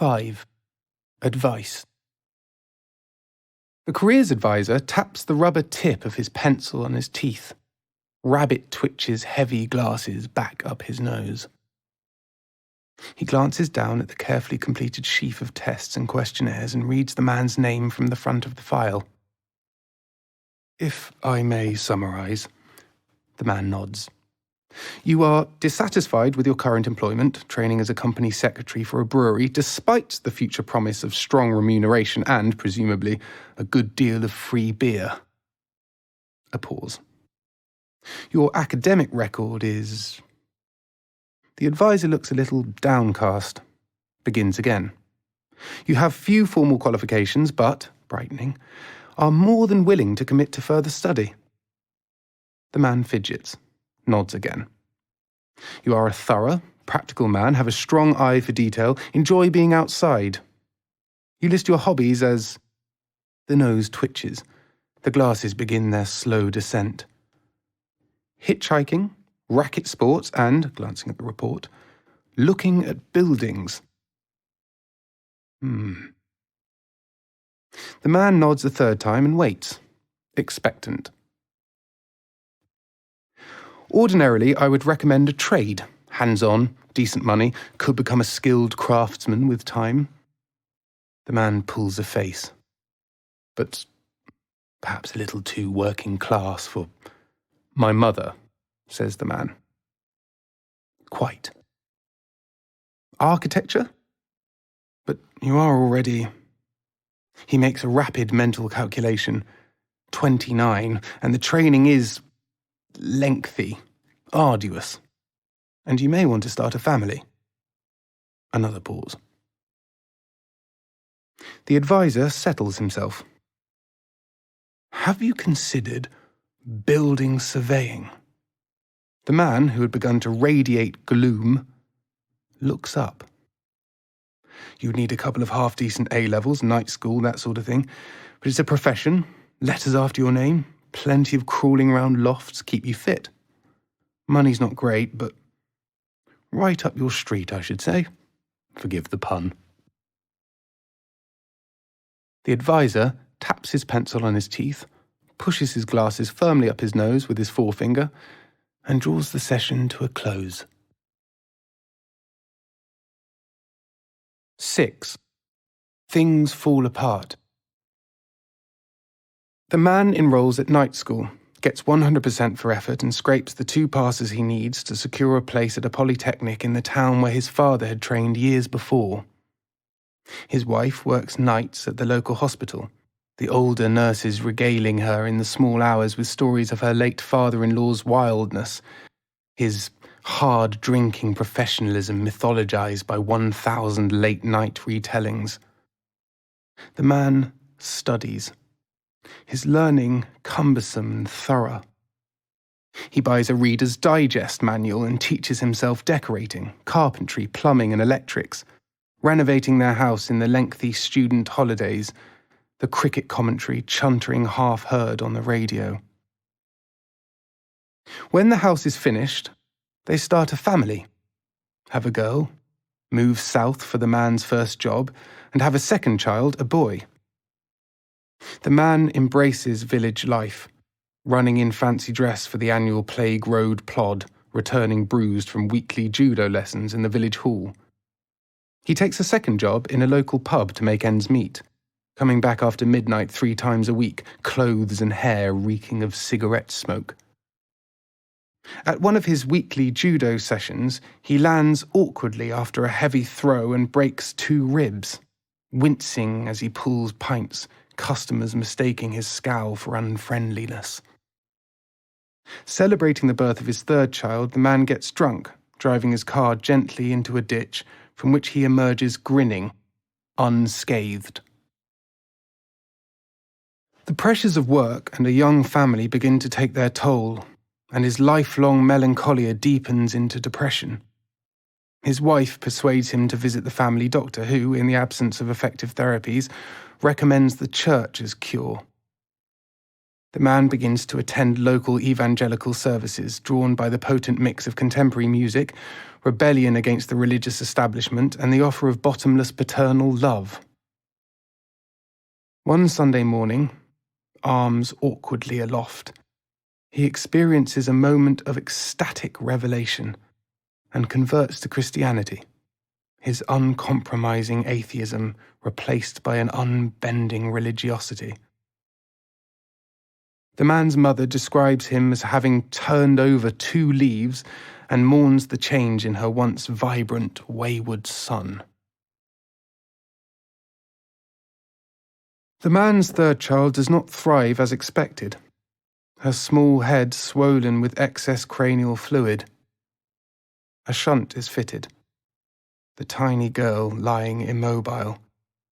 5. Advice. The careers advisor taps the rubber tip of his pencil on his teeth. Rabbit twitches heavy glasses back up his nose. He glances down at the carefully completed sheaf of tests and questionnaires and reads the man's name from the front of the file. If I may summarize, the man nods. You are dissatisfied with your current employment, training as a company secretary for a brewery, despite the future promise of strong remuneration and, presumably, a good deal of free beer. A pause. Your academic record is... The advisor looks a little downcast. Begins again. You have few formal qualifications, but, brightening, are more than willing to commit to further study. The man fidgets. Nods again. You are a thorough, practical man, have a strong eye for detail, enjoy being outside. You list your hobbies as... The nose twitches. The glasses begin their slow descent. Hitchhiking, racket sports, and, glancing at the report, looking at buildings. The man nods a third time and waits, expectant. Ordinarily, I would recommend a trade. Hands-on, decent money, could become a skilled craftsman with time. The man pulls a face. But perhaps a little too working class for... My mother, says the man. Quite. Architecture? But you are already... He makes a rapid mental calculation. 29, and the training is... lengthy, arduous, and you may want to start a family. Another pause. The advisor settles himself. Have you considered building surveying? The man, who had begun to radiate gloom, looks up. You'd need a couple of half-decent A-levels, night school, that sort of thing, but it's a profession, letters after your name, plenty of crawling round lofts, keep you fit. Money's not great, but right up your street, I should say. Forgive the pun. The advisor taps his pencil on his teeth, pushes his glasses firmly up his nose with his forefinger, and draws the session to a close. 6. Things fall apart. The man enrolls at night school, gets 100% for effort and scrapes the 2 passes he needs to secure a place at a polytechnic in the town where his father had trained years before. His wife works nights at the local hospital, the older nurses regaling her in the small hours with stories of her late father-in-law's wildness, his hard-drinking professionalism mythologized by 1,000 late-night retellings. The man studies. His learning cumbersome and thorough. He buys a Reader's Digest manual and teaches himself decorating, carpentry, plumbing and electrics, renovating their house in the lengthy student holidays, the cricket commentary chuntering half-heard on the radio. When the house is finished, they start a family, have a girl, move south for the man's first job, and have a second child, a boy. The man embraces village life, running in fancy dress for the annual Plague Road plod, returning bruised from weekly judo lessons in the village hall. He takes a second job in a local pub to make ends meet, coming back after midnight 3 times a week, clothes and hair reeking of cigarette smoke. At one of his weekly judo sessions, he lands awkwardly after a heavy throw and breaks 2 ribs, wincing as he pulls pints, customers mistaking his scowl for unfriendliness. Celebrating the birth of his 3rd child, the man gets drunk, driving his car gently into a ditch from which he emerges grinning, unscathed. The pressures of work and a young family begin to take their toll, and his lifelong melancholia deepens into depression. His wife persuades him to visit the family doctor who, in the absence of effective therapies, recommends the church as cure. The man begins to attend local evangelical services drawn by the potent mix of contemporary music, rebellion against the religious establishment, and the offer of bottomless paternal love. One Sunday morning, arms awkwardly aloft, he experiences a moment of ecstatic revelation and converts to Christianity, his uncompromising atheism replaced by an unbending religiosity. The man's mother describes him as having turned over 2 leaves and mourns the change in her once vibrant, wayward son. The man's third child does not thrive as expected, her small head swollen with excess cranial fluid. A shunt is fitted, the tiny girl lying immobile,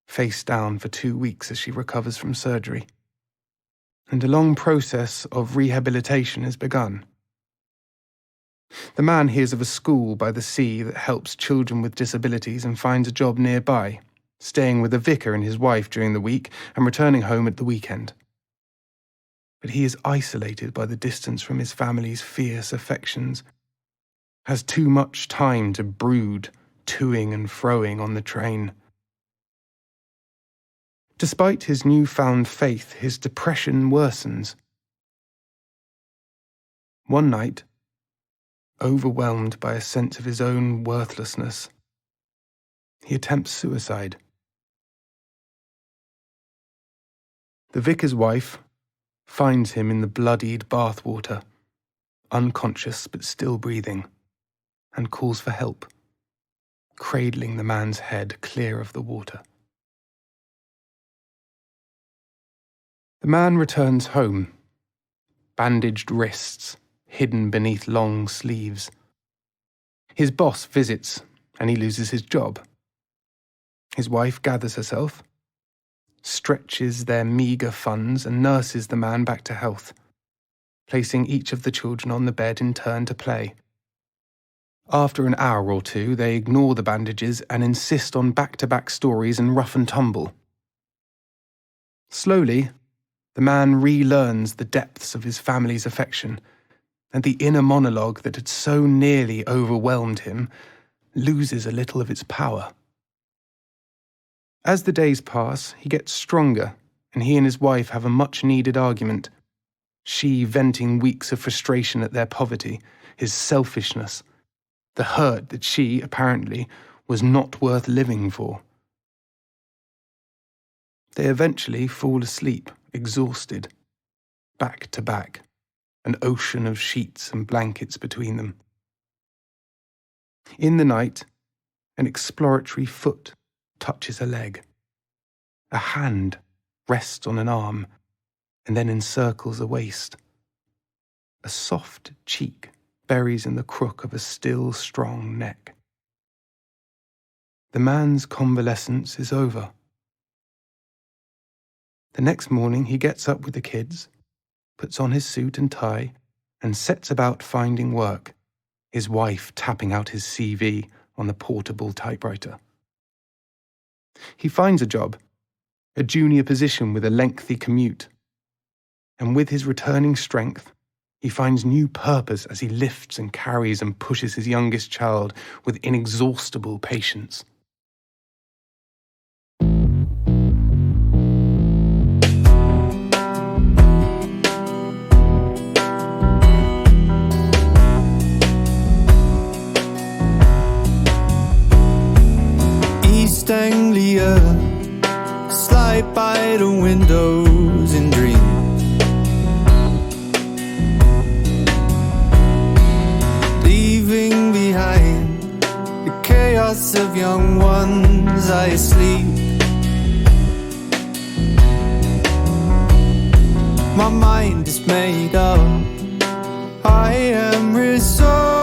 face down for 2 weeks as she recovers from surgery. And a long process of rehabilitation has begun. The man hears of a school by the sea that helps children with disabilities and finds a job nearby, staying with a vicar and his wife during the week and returning home at the weekend. But he is isolated by the distance from his family's fierce affections, has too much time to brood, toing and froing on the train. Despite his newfound faith, his depression worsens. One night, overwhelmed by a sense of his own worthlessness, he attempts suicide. The vicar's wife finds him in the bloodied bathwater, unconscious but still breathing, and calls for help, cradling the man's head clear of the water. The man returns home, bandaged wrists hidden beneath long sleeves. His boss visits, and he loses his job. His wife gathers herself, stretches their meagre funds and nurses the man back to health, placing each of the children on the bed in turn to play. After an hour or 2, they ignore the bandages and insist on back-to-back stories and rough and tumble. Slowly, the man relearns the depths of his family's affection, and the inner monologue that had so nearly overwhelmed him loses a little of its power. As the days pass, he gets stronger, and he and his wife have a much-needed argument, she venting weeks of frustration at their poverty, his selfishness, the hurt that she, apparently, was not worth living for. They eventually fall asleep, exhausted, back to back, an ocean of sheets and blankets between them. In the night, an exploratory foot touches a leg. A hand rests on an arm and then encircles a waist. A soft cheek buries in the crook of a still strong neck. The man's convalescence is over. The next morning he gets up with the kids, puts on his suit and tie, and sets about finding work, his wife tapping out his CV on the portable typewriter. He finds a job, a junior position with a lengthy commute, and with his returning strength, he finds new purpose as he lifts and carries and pushes his youngest child with inexhaustible patience. East Anglia, slide by the windows in dreams. Leaving behind the chaos of young ones I sleep. My mind is made up, I am resolved.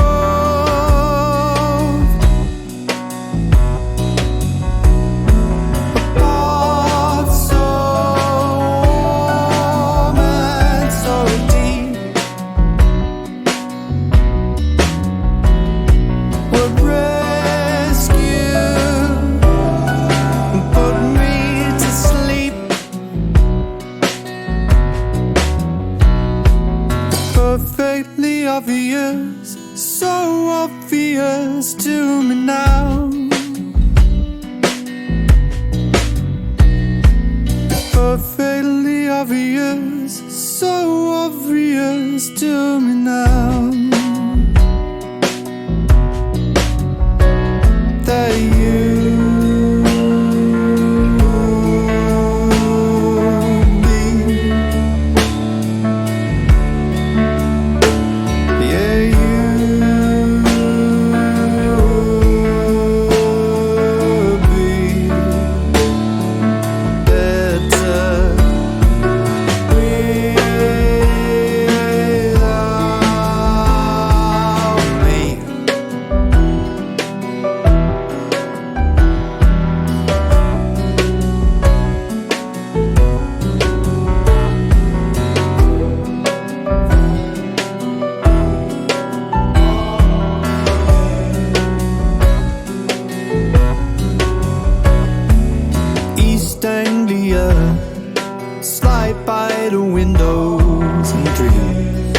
Perfectly obvious Anglia, slide by the windows and dreams,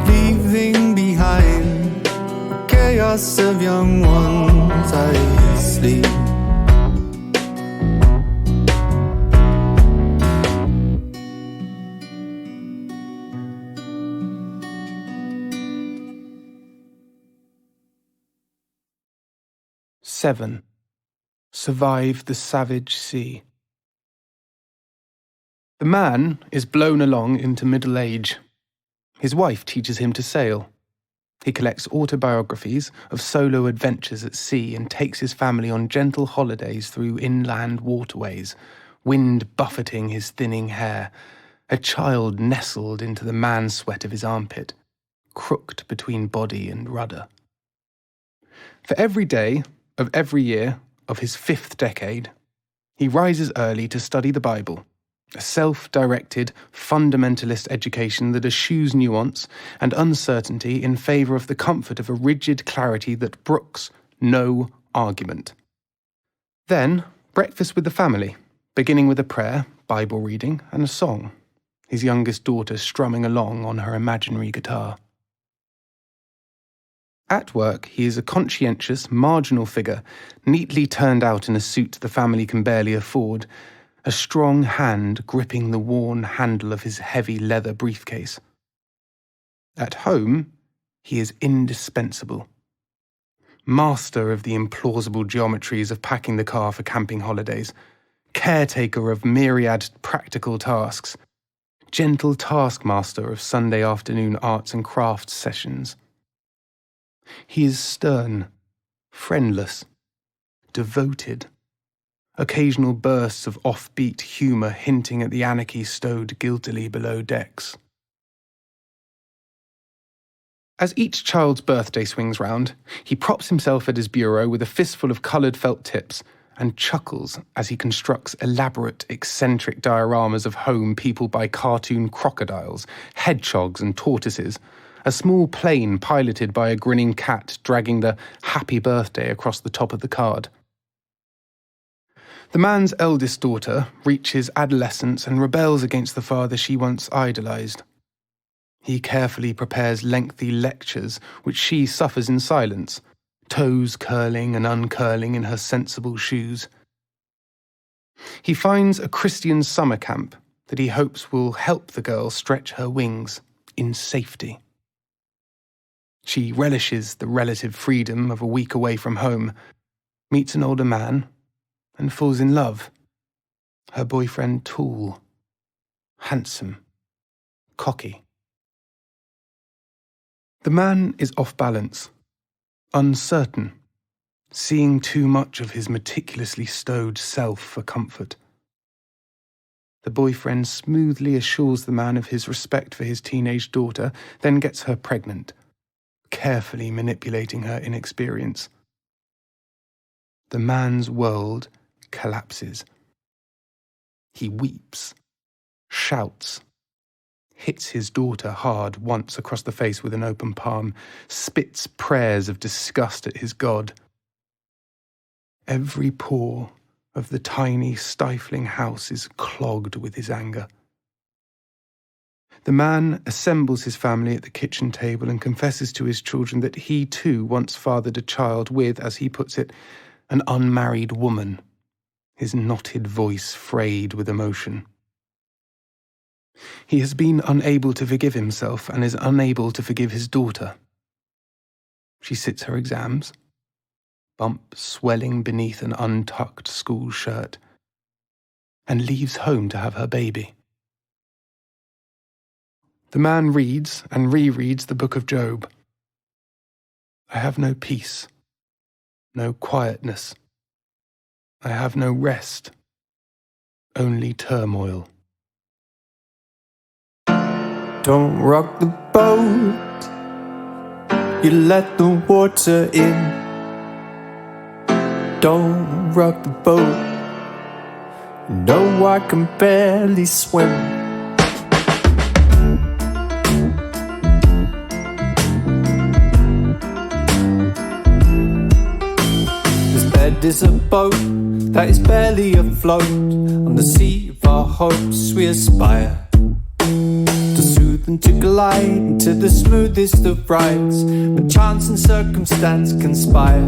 leaving behind the chaos of young ones I sleep. Seven. Survive the savage sea. The man is blown along into middle age. His wife teaches him to sail. He collects autobiographies of solo adventures at sea and takes his family on gentle holidays through inland waterways, wind buffeting his thinning hair, a child nestled into the man-sweat of his armpit, crooked between body and rudder. For every day of every year of his 5th decade, he rises early to study the Bible, a self-directed, fundamentalist education that eschews nuance and uncertainty in favour of the comfort of a rigid clarity that brooks no argument. Then, breakfast with the family, beginning with a prayer, Bible reading, and a song, his youngest daughter strumming along on her imaginary guitar. At work, he is a conscientious, marginal figure, neatly turned out in a suit the family can barely afford, a strong hand gripping the worn handle of his heavy leather briefcase. At home, he is indispensable. Master of the implausible geometries of packing the car for camping holidays, caretaker of myriad practical tasks, gentle taskmaster of Sunday afternoon arts and crafts sessions. He is stern, friendless, devoted, occasional bursts of offbeat humour hinting at the anarchy stowed guiltily below decks. As each child's birthday swings round, he props himself at his bureau with a fistful of coloured felt tips and chuckles as he constructs elaborate, eccentric dioramas of home peopled by cartoon crocodiles, hedgehogs and tortoises, a small plane piloted by a grinning cat dragging the happy birthday across the top of the card. The man's eldest daughter reaches adolescence and rebels against the father she once idolised. He carefully prepares lengthy lectures which she suffers in silence, toes curling and uncurling in her sensible shoes. He finds a Christian summer camp that he hopes will help the girl stretch her wings in safety. She relishes the relative freedom of a week away from home, meets an older man, and falls in love. Her boyfriend tall, handsome, cocky. The man is off balance, uncertain, seeing too much of his meticulously stowed self for comfort. The boyfriend smoothly assures the man of his respect for his teenage daughter, then gets her pregnant, carefully manipulating her inexperience. The man's world collapses. He weeps, shouts, hits his daughter hard once across the face with an open palm, spits prayers of disgust at his God. Every pore of the tiny, stifling house is clogged with his anger. The man assembles his family at the kitchen table and confesses to his children that he too once fathered a child with, as he puts it, an unmarried woman, his knotted voice frayed with emotion. He has been unable to forgive himself and is unable to forgive his daughter. She sits her exams, bump swelling beneath an untucked school shirt, and leaves home to have her baby. The man reads and rereads the book of Job. I have no peace, no quietness. I have no rest, only turmoil. Don't rock the boat, you let the water in. Don't rock the boat, you know I can barely swim. head is a boat that is barely afloat on the sea of our hopes we aspire to soothe and to glide into the smoothest of rides when chance and circumstance conspire.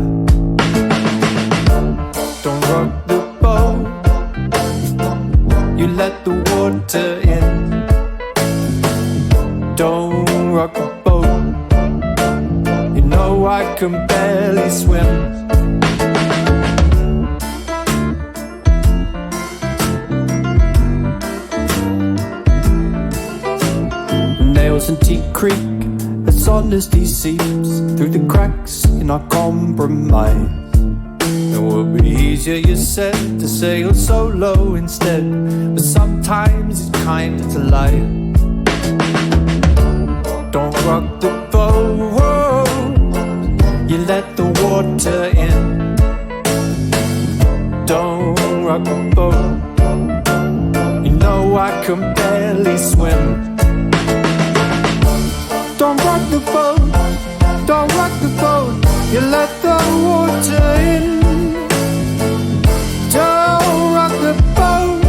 Don't rock the boat, you let the water in. Don't rock the boat, you know I can barely swim. Nails and teeth creak as honesty seeps through the cracks in our compromise. It would be easier, you said, to sail solo instead, but sometimes it's kind to lie. Don't rock the boat, you let the water in. Don't rock the boat, you know I can barely swim. Don't rock the boat, don't rock the boat, you let the water in. Don't rock the boat,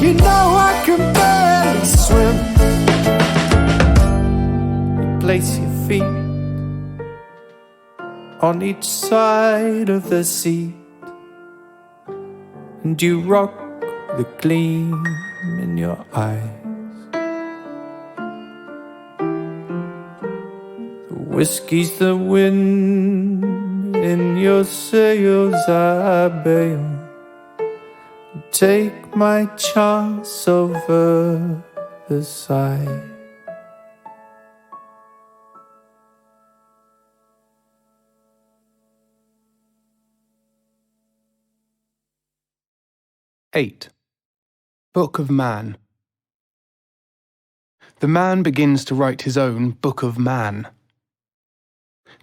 you know I can barely swim. You place your feet on each side of the seat, and you rock the gleam in your eyes. Whiskey's the wind in your sails, I bail. Take my chance over the side. Eight. Book of Man. The man begins to write his own Book of Man.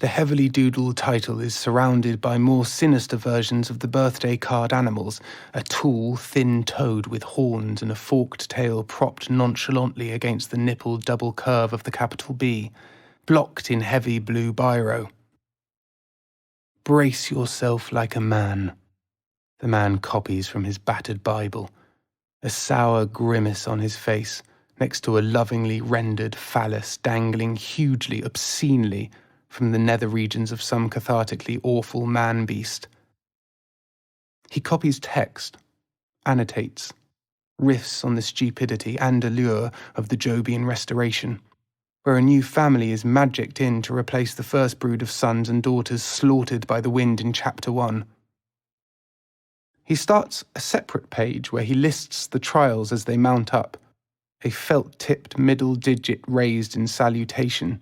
The heavily doodled title is surrounded by more sinister versions of the birthday card animals, a tall, thin toad with horns and a forked tail propped nonchalantly against the nippled double curve of the capital B, blocked in heavy blue biro. Brace yourself like a man, the man copies from his battered Bible, a sour grimace on his face, next to a lovingly rendered phallus dangling hugely, obscenely, from the nether regions of some cathartically awful man-beast. He copies text, annotates, riffs on the stupidity and allure of the Jobian Restoration, where a new family is magicked in to replace the first brood of sons and daughters slaughtered by the wind in Chapter 1. He starts a separate page where he lists the trials as they mount up, a felt-tipped middle digit raised in salutation.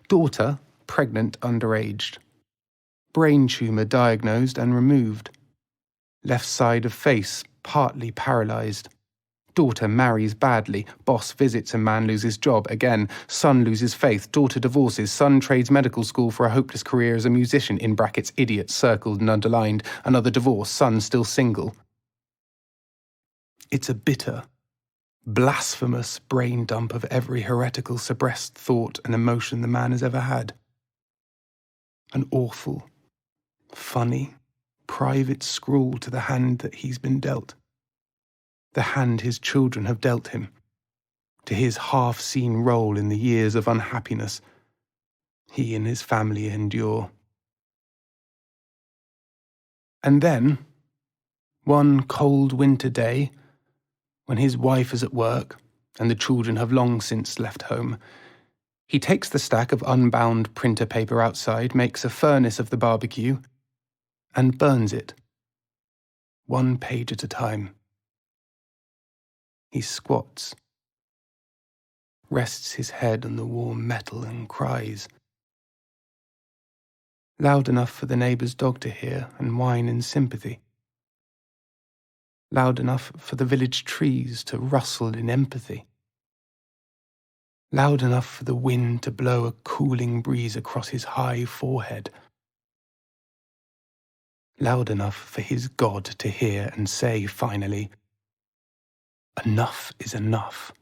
Daughter, pregnant underaged. Brain tumour diagnosed and removed. Left side of face partly paralysed. Daughter marries badly. Boss visits and man loses job again. Son loses faith. Daughter divorces. Son trades medical school for a hopeless career as a musician, in brackets idiot, circled and underlined. Another divorce. Son still single. It's a bitter, blasphemous brain dump of every heretical suppressed thought and emotion the man has ever had. An awful, funny, private scrawl to the hand that he's been dealt. The hand his children have dealt him, to his half-seen role in the years of unhappiness he and his family endure. And then, one cold winter day, when his wife is at work and the children have long since left home, he takes the stack of unbound printer paper outside, makes a furnace of the barbecue, and burns it, one page at a time. He squats, rests his head on the warm metal and cries. Loud enough for the neighbour's dog to hear and whine in sympathy. Loud enough for the village trees to rustle in empathy. Loud enough for the wind to blow a cooling breeze across his high forehead. Loud enough for his God to hear and say finally, "Enough is enough."